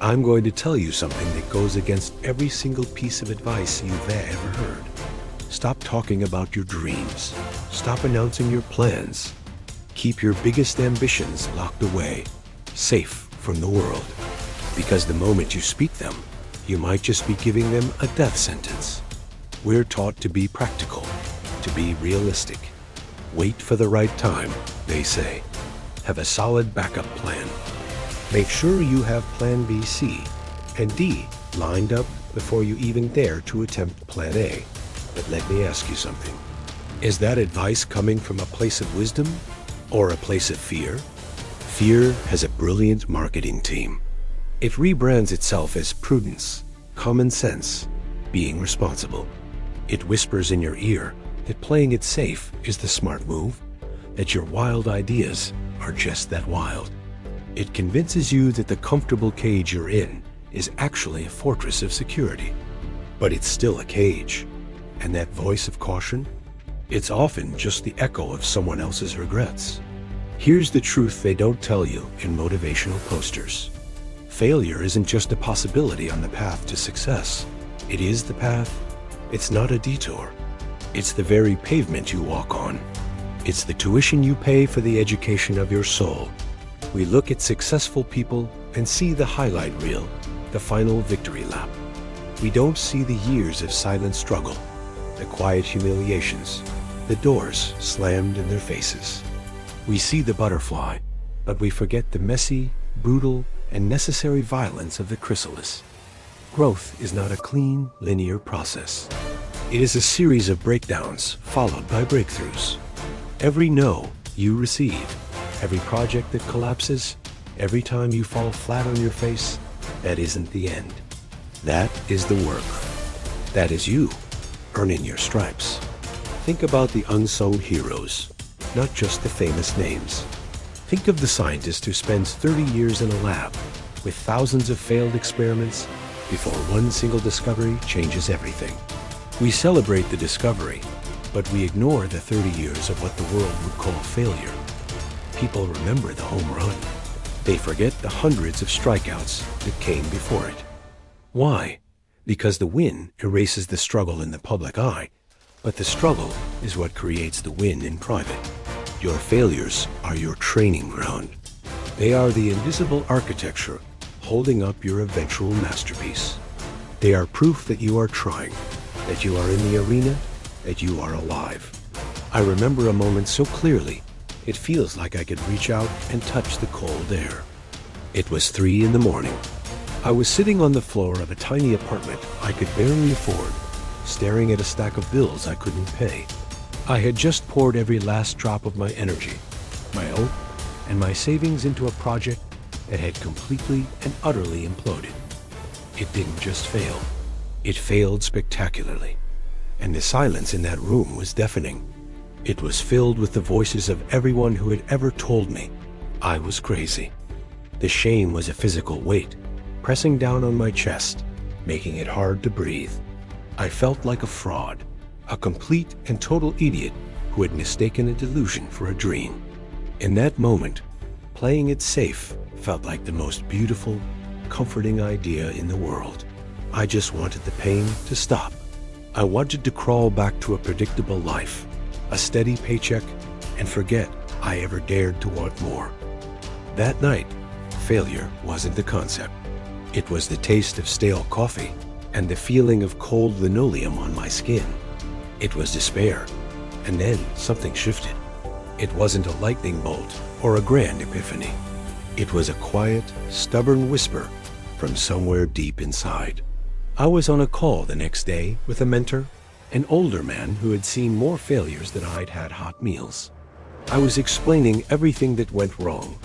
I'm going to tell you something that goes against every single piece of advice you've ever heard. Stop talking about your dreams. Stop announcing your plans. Keep your biggest ambitions locked away, safe from the world. Because the moment you speak them, you might just be giving them a death sentence. We're taught to be practical, to be realistic. Wait for the right time, they say. Have a solid backup plan. Make sure you have plan B, C, and D lined up before you even dare to attempt plan A. But let me ask you something. Is that advice coming from a place of wisdom or a place of fear? Fear has a brilliant marketing team. It rebrands itself as prudence, common sense, being responsible. It whispers in your ear that playing it safe is the smart move, that your wild ideas are just that wild. It convinces you that the comfortable cage you're in is actually a fortress of security. But it's still a cage. And that voice of caution? It's often just the echo of someone else's regrets. Here's the truth they don't tell you in motivational posters. Failure isn't just a possibility on the path to success. It is the path. It's not a detour. It's the very pavement you walk on. It's the tuition you pay for the education of your soul. We look at successful people and see the highlight reel, the final victory lap. We don't see the years of silent struggle, the quiet humiliations, the doors slammed in their faces. We see the butterfly, but we forget the messy, brutal, and necessary violence of the chrysalis. Growth is not a clean, linear process. It is a series of breakdowns followed by breakthroughs. Every no you receive, every project that collapses, every time you fall flat on your face, that isn't the end. That is the work. That is you, earning your stripes. Think about the unsung heroes, not just the famous names. Think of the scientist who spends 30 years in a lab with thousands of failed experiments before one single discovery changes everything. We celebrate the discovery, but we ignore the 30 years of what the world would call failure. People remember the home run. They forget the hundreds of strikeouts that came before it. Why? Because the win erases the struggle in the public eye, but the struggle is what creates the win in private. Your failures are your training ground. They are the invisible architecture holding up your eventual masterpiece. They are proof that you are trying, that you are in the arena, that you are alive. I remember a moment so clearly, it feels like I could reach out and touch the cold air. It was 3 a.m. I was sitting on the floor of a tiny apartment I could barely afford, staring at a stack of bills I couldn't pay. I had just poured every last drop of my energy, my hope, and my savings into a project that had completely and utterly imploded. It didn't just fail. It failed spectacularly. And the silence in that room was deafening. It was filled with the voices of everyone who had ever told me I was crazy. The shame was a physical weight, pressing down on my chest, making it hard to breathe. I felt like a fraud, a complete and total idiot who had mistaken a delusion for a dream. In that moment, playing it safe felt like the most beautiful, comforting idea in the world. I just wanted the pain to stop. I wanted to crawl back to a predictable life, a steady paycheck, and forget I ever dared to want more. That night, failure wasn't the concept. It was the taste of stale coffee and the feeling of cold linoleum on my skin. It was despair, and then something shifted. It wasn't a lightning bolt or a grand epiphany. It was a quiet, stubborn whisper from somewhere deep inside. I was on a call the next day with a mentor, an older man who had seen more failures than I'd had hot meals. I was explaining everything that went wrong,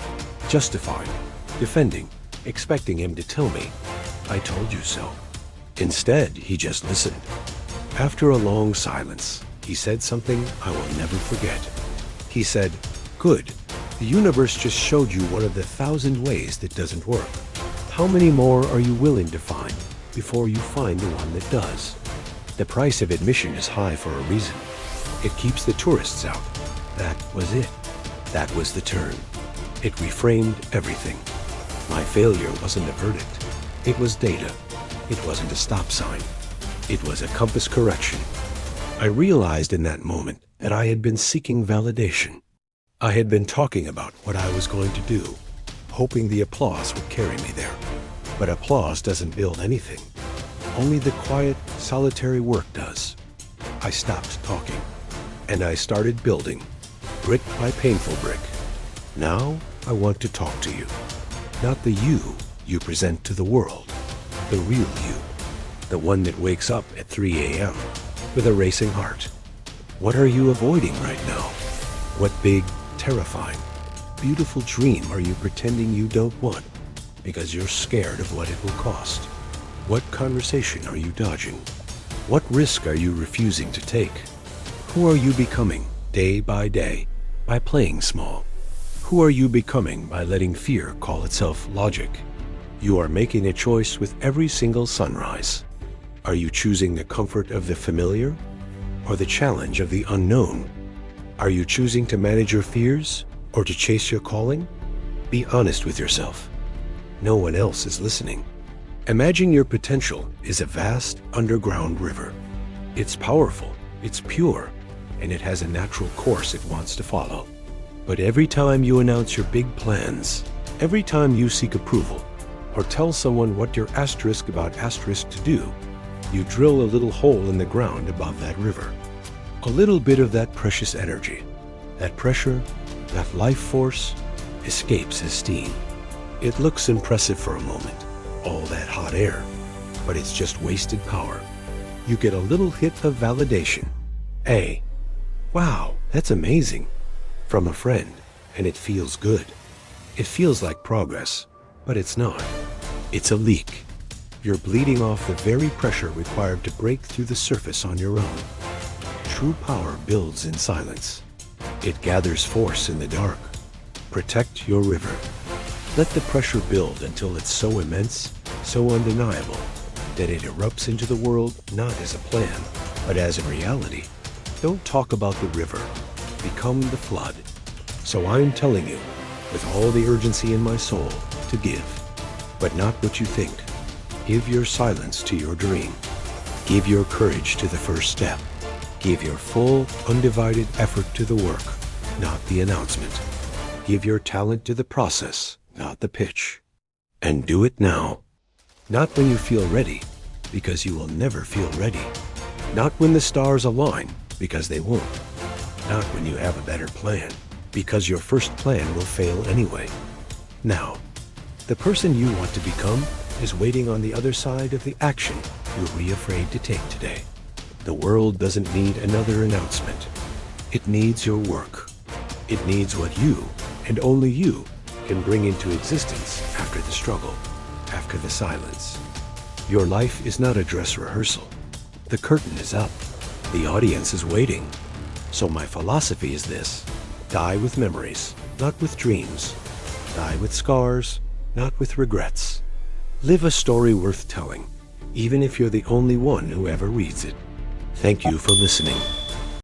justifying, defending, expecting him to tell me, "I told you so." Instead, he just listened. After a long silence, he said something I will never forget. He said, "Good. The universe just showed you one of the 1,000 ways that doesn't work. How many more are you willing to find before you find the one that does? The price of admission is high for a reason. It keeps the tourists out." That was it. That was the turn. It reframed everything. My failure wasn't a verdict. It was data. It wasn't a stop sign. It was a compass correction. I realized in that moment that I had been seeking validation. I had been talking about what I was going to do, hoping the applause would carry me there. But applause doesn't build anything. Only the quiet, solitary work does. I stopped talking, and I started building, brick by painful brick. Now I want to talk to you. Not the you present to the world. The real you. The one that wakes up at 3 a.m. with a racing heart. What are you avoiding right now? What big, terrifying, beautiful dream are you pretending you don't want because you're scared of what it will cost? What conversation are you dodging? What risk are you refusing to take? Who are you becoming day by day by playing small? Who are you becoming by letting fear call itself logic? You are making a choice with every single sunrise. Are you choosing the comfort of the familiar or the challenge of the unknown? Are you choosing to manage your fears or to chase your calling? Be honest with yourself. No one else is listening. Imagine your potential is a vast underground river. It's powerful, it's pure, and it has a natural course it wants to follow. But every time you announce your big plans, every time you seek approval, or tell someone what you're asterisk about asterisk to do, you drill a little hole in the ground above that river. A little bit of that precious energy, that pressure, that life force, escapes as steam. It looks impressive for a moment, all that hot air, but it's just wasted power. You get a little hit of validation. Wow, that's amazing, from a friend, and it feels good. It feels like progress, but it's not. It's a leak. You're bleeding off the very pressure required to break through the surface on your own. True power builds in silence. It gathers force in the dark. Protect your river. Let the pressure build until it's so immense, so undeniable, that it erupts into the world not as a plan, but as a reality. Don't talk about the river. Become the flood. So I'm telling you, with all the urgency in my soul, to give. But not what you think. Give your silence to your dream. Give your courage to the first step. Give your full, undivided effort to the work, not the announcement. Give your talent to the process, not the pitch. And do it now. Not when you feel ready, because you will never feel ready. Not when the stars align, because they won't. Not when you have a better plan, because your first plan will fail anyway. Now, the person you want to become is waiting on the other side of the action you'll be afraid to take today. The world doesn't need another announcement. It needs your work. It needs what you, and only you, can bring into existence after the struggle, after the silence. Your life is not a dress rehearsal. The curtain is up. The audience is waiting. So my philosophy is this: die with memories, not with dreams. Die with scars, not with regrets. Live a story worth telling, even if you're the only one who ever reads it. Thank you for listening.